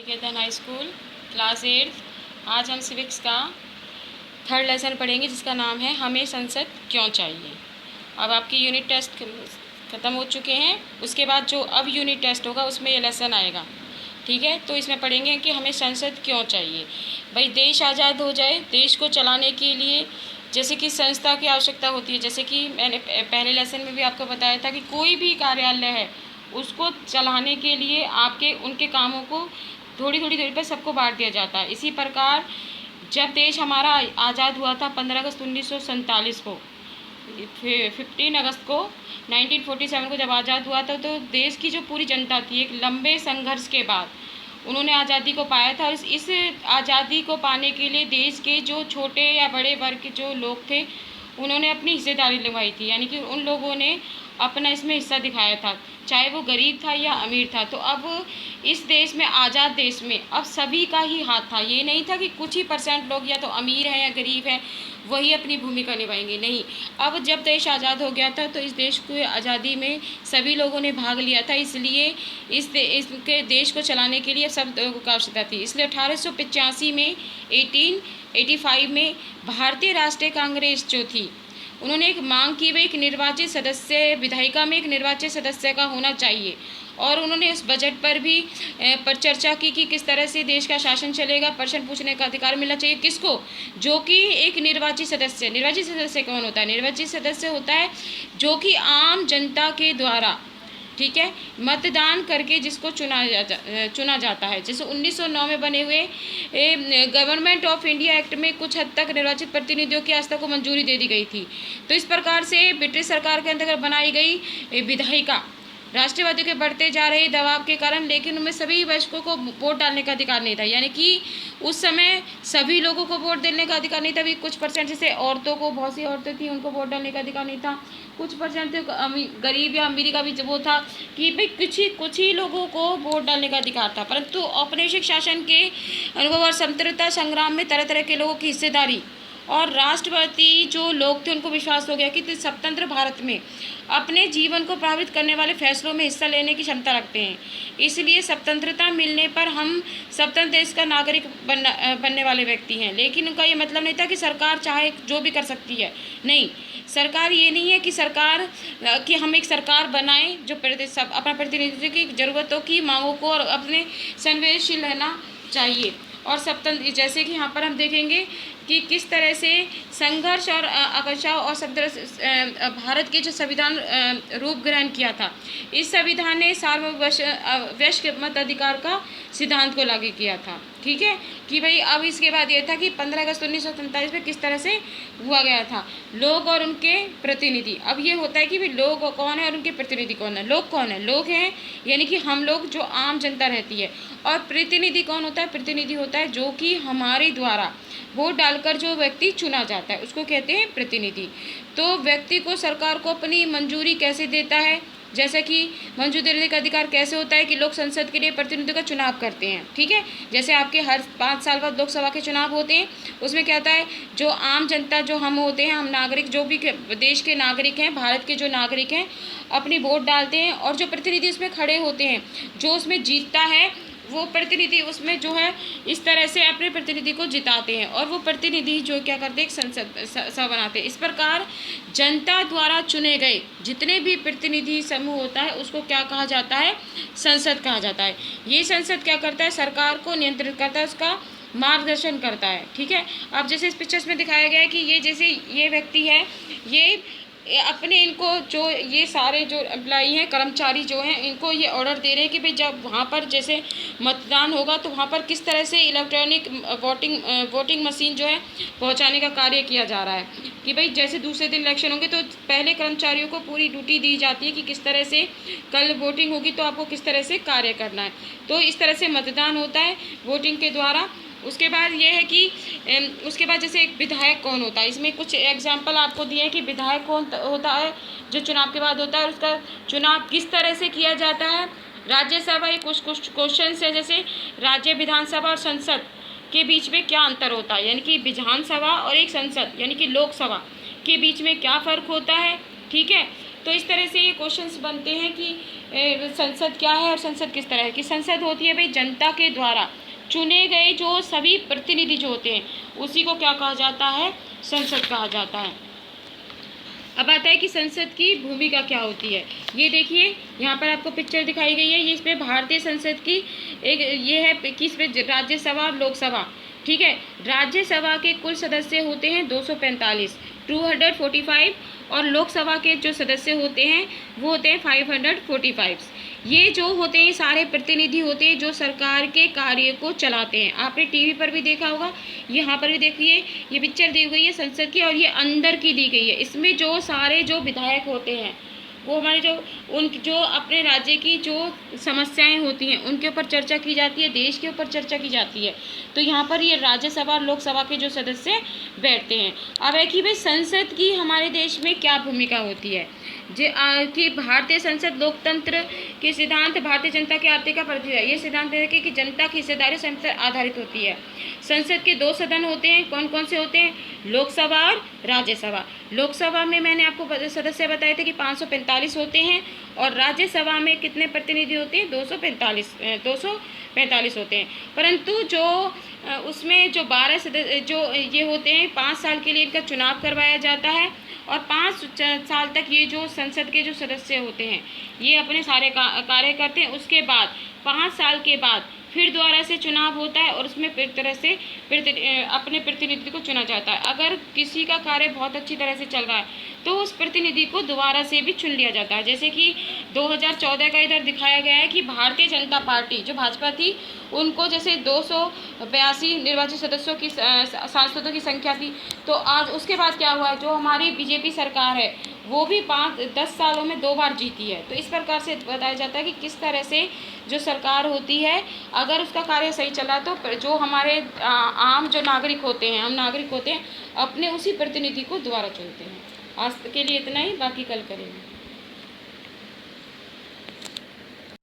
निकेतन high school class 8। आज हम civics का थर्ड लेसन पढ़ेंगे जिसका नाम है हमें संसद क्यों चाहिए। अब आपकी यूनिट टेस्ट ख़त्म हो चुके हैं, उसके बाद जो अब यूनिट टेस्ट होगा उसमें ये लेसन आएगा। ठीक है, तो इसमें पढ़ेंगे कि हमें संसद क्यों चाहिए। भाई देश आज़ाद हो जाए, देश को चलाने के लिए जैसे कि संस्था की आवश्यकता होती है। जैसे कि मैंने पहले लेसन में भी आपको बताया था कि कोई भी कार्यालय है उसको चलाने के लिए आपके उनके कामों को थोड़ी थोड़ी देर पर सबको बांट दिया जाता है। इसी प्रकार जब देश हमारा आज़ाद हुआ था 15 अगस्त 1947 को, 15 अगस्त को 1947 को जब आज़ाद हुआ था, तो देश की जो पूरी जनता थी एक लंबे संघर्ष के बाद उन्होंने आज़ादी को पाया था। और इस आज़ादी को पाने के लिए देश के जो छोटे या बड़े वर्ग के जो लोग थे उन्होंने अपनी हिस्सेदारी निभाई थी, यानी कि उन लोगों ने अपना इसमें हिस्सा दिखाया था, चाहे वो गरीब था या अमीर था। तो अब इस देश में, आज़ाद देश में, अब सभी का ही हाथ था। ये नहीं था कि कुछ ही % लोग या तो अमीर हैं या गरीब हैं वही अपनी भूमिका निभाएंगे, नहीं। अब जब देश आज़ाद हो गया था तो इस देश की आज़ादी में सभी लोगों ने भाग लिया था, इसलिए इसके देश को चलाने के लिए सब लोगों की आवश्यकता थी। इसलिए 1885 में 1885 में भारतीय राष्ट्रीय कांग्रेस जो थी उन्होंने एक मांग की, वह एक निर्वाचित सदस्य, विधायिका में एक निर्वाचित सदस्य का होना चाहिए। और उन्होंने उस बजट पर भी पर चर्चा की कि किस तरह से देश का शासन चलेगा। प्रश्न पूछने का अधिकार मिलना चाहिए किसको, जो कि एक निर्वाचित सदस्य। निर्वाचित सदस्य कौन होता है? निर्वाचित सदस्य होता है जो कि आम जनता के द्वारा, ठीक है, मतदान करके जिसको चुना जाता है। जैसे 1909 में बने हुए गवर्नमेंट ऑफ इंडिया एक्ट में कुछ हद तक निर्वाचित प्रतिनिधियों की आस्था को मंजूरी दे दी गई थी। तो इस प्रकार से ब्रिटिश सरकार के अंतर्गत बनाई गई विधायिका राष्ट्रवादियों के बढ़ते जा रहे दबाव के कारण, लेकिन उनमें सभी वयस्कों को वोट डालने का अधिकार नहीं था। यानी कि उस समय सभी लोगों को वोट देने का अधिकार नहीं था। भी कुछ % जैसे औरतों को, बहुत सी औरतें थी, उनको वोट डालने का अधिकार नहीं था। कुछ % गरीब या अमीरी का भी वो था कि भाई कुछ ही लोगों को वोट डालने का अधिकार था। परंतु औपनिवेशिक शासन के अनुभव और स्वतंत्रता संग्राम में तरह तरह के लोगों की हिस्सेदारी और राष्ट्रवादी जो लोग थे उनको विश्वास हो गया कि स्वतंत्र भारत में अपने जीवन को प्रभावित करने वाले फैसलों में हिस्सा लेने की क्षमता रखते हैं। इसलिए स्वतंत्रता मिलने पर हम स्वतंत्र देश का नागरिक बनने वाले व्यक्ति हैं। लेकिन उनका ये मतलब नहीं था कि सरकार चाहे जो भी कर सकती है, नहीं। सरकार ये नहीं है कि हम एक सरकार बनाएं जो सब अपना प्रतिनिधित्व की ज़रूरतों की मांगों को और अपने संवेदनशील रहना चाहिए। और स्वतंत्र, जैसे कि यहाँ पर हम देखेंगे कि किस तरह से संघर्ष और आकांक्षाओं और भारत के जो संविधान रूप ग्रहण किया था, इस संविधान ने सार्वभौमिक मताधिकार का सिद्धांत को लागू किया था। ठीक है, कि भाई अब इसके बाद ये था कि 15 अगस्त 1947 में किस तरह से हुआ गया था, लोग और उनके प्रतिनिधि। अब ये होता है कि भाई लोग कौन है और उनके प्रतिनिधि कौन है। लोग कौन है? लोग हैं यानी कि हम लोग, जो आम जनता रहती है। और प्रतिनिधि कौन होता है? प्रतिनिधि होता है जो कि हमारे द्वारा वोट डालकर जो व्यक्ति चुना जाता है उसको कहते हैं प्रतिनिधि। तो व्यक्ति को सरकार को अपनी मंजूरी कैसे देता है, जैसे कि मंजूरी देने का अधिकार कैसे होता है कि लोग संसद के लिए प्रतिनिधियों का चुनाव करते हैं। ठीक है, जैसे आपके हर 5 साल बाद लोकसभा के चुनाव होते हैं, उसमें क्या होता है, जो आम जनता, जो हम होते हैं, हम नागरिक, जो भी देश के नागरिक हैं, भारत के जो नागरिक हैं, अपनी वोट डालते हैं। और जो प्रतिनिधि उसमें खड़े होते हैं, जो उसमें जीतता है, वो प्रतिनिधि उसमें जो है इस तरह से अपने प्रतिनिधि को जिताते हैं। और वो प्रतिनिधि जो क्या करते हैं, एक संसद सभा बनाते हैं। इस प्रकार जनता द्वारा चुने गए जितने भी प्रतिनिधि समूह होता है उसको क्या कहा जाता है? संसद कहा जाता है। ये संसद क्या करता है? सरकार को नियंत्रित करता है, उसका मार्गदर्शन करता है। ठीक है, अब जैसे इस पिक्चर्स में दिखाया गया है कि ये जैसे ये व्यक्ति है, ये अपने इनको जो ये सारे जो एम्प्लॉई हैं, कर्मचारी जो हैं, इनको ये ऑर्डर दे रहे हैं कि भाई जब वहाँ पर जैसे मतदान होगा तो वहाँ पर किस तरह से इलेक्ट्रॉनिक वोटिंग मशीन जो है पहुँचाने का कार्य किया जा रहा है। कि भाई जैसे दूसरे दिन इलेक्शन होंगे तो पहले कर्मचारियों को पूरी ड्यूटी दी जाती है कि किस तरह से कल वोटिंग होगी तो आपको किस तरह से कार्य करना है। तो इस तरह से मतदान होता है वोटिंग के द्वारा। उसके बाद ये है कि उसके बाद जैसे एक विधायक कौन होता है, इसमें कुछ एग्जाम्पल आपको दिए हैं कि विधायक कौन होता है जो चुनाव के बाद होता है और उसका चुनाव किस तरह से किया जाता है। राज्यसभा, ये कुछ क्वेश्चन है, जैसे राज्य विधानसभा और संसद के बीच में क्या अंतर होता है, यानी कि विधानसभा और एक संसद यानी कि लोकसभा के बीच में क्या फ़र्क होता है। ठीक है, तो इस तरह से ये क्वेश्चंस बनते हैं कि संसद क्या है और संसद किस तरह है कि संसद होती है भाई जनता के द्वारा चुने गए जो सभी प्रतिनिधि जो होते हैं, उसी को क्या कहा जाता है, संसद कहा जाता है। अब आता है कि संसद की भूमिका क्या होती है। ये देखिए यहाँ पर आपको पिक्चर दिखाई गई है, ये इसमें भारतीय संसद की एक ये है कि इसमें राज्यसभा और लोकसभा, ठीक है। राज्यसभा के कुल सदस्य होते हैं 245 245 और लोकसभा के जो सदस्य होते हैं वो होते हैं 545। ये जो होते हैं सारे प्रतिनिधि होते हैं जो सरकार के कार्य को चलाते हैं। आपने टीवी पर भी देखा होगा, यहाँ पर भी देखिए ये पिक्चर दी गई है संसद की और ये अंदर की दी गई है। इसमें जो सारे जो विधायक होते हैं वो हमारे जो अपने राज्य की जो समस्याएं होती हैं उनके ऊपर चर्चा की जाती है, देश के ऊपर चर्चा की जाती है। तो यहाँ पर ये राज्यसभा और लोकसभा के जो सदस्य बैठते हैं। अब है कि भाई संसद की हमारे देश में क्या भूमिका होती है कि भारतीय संसद लोकतंत्र के सिद्धांत भारतीय जनता की आर्थिक का परिधि है। ये सिद्धांत है कि जनता की हिस्सेदारी संसद पर आधारित होती है। संसद के 2 सदन होते हैं, कौन कौन से होते हैं, लोकसभा और राज्यसभा। लोकसभा में मैंने आपको सदस्य बताए थे कि 545 होते हैं और राज्यसभा में कितने प्रतिनिधि होते हैं, 245 होते हैं। परंतु जो उसमें जो 12 सदस्य जो ये होते हैं 5 साल के लिए इनका चुनाव करवाया जाता है और 5 साल तक ये जो संसद के जो सदस्य होते हैं ये अपने सारे कार्य करते हैं। उसके बाद 5 साल के बाद फिर दोबारा से चुनाव होता है और उसमें फिर तरह से अपने प्रतिनिधि को चुना जाता है। अगर किसी का कार्य बहुत अच्छी तरह से चल रहा है तो उस प्रतिनिधि को दोबारा से भी चुन लिया जाता है। जैसे कि 2014 का इधर दिखाया गया है कि भारतीय जनता पार्टी जो भाजपा थी उनको जैसे 282 निर्वाचित सदस्यों की सांसदों की संख्या थी, तो आज उसके बाद क्या हुआ है, जो हमारी बीजेपी सरकार है वो भी 10 सालों में 2 बार जीती है। तो इस प्रकार से बताया जाता है कि किस तरह से जो सरकार होती है अगर उसका कार्य सही चला तो जो हमारे आम जो नागरिक होते हैं, हम नागरिक होते हैं, अपने उसी प्रतिनिधि को दोबारा चुनते हैं। आज के लिए इतना ही, बाकी कल करेंगे।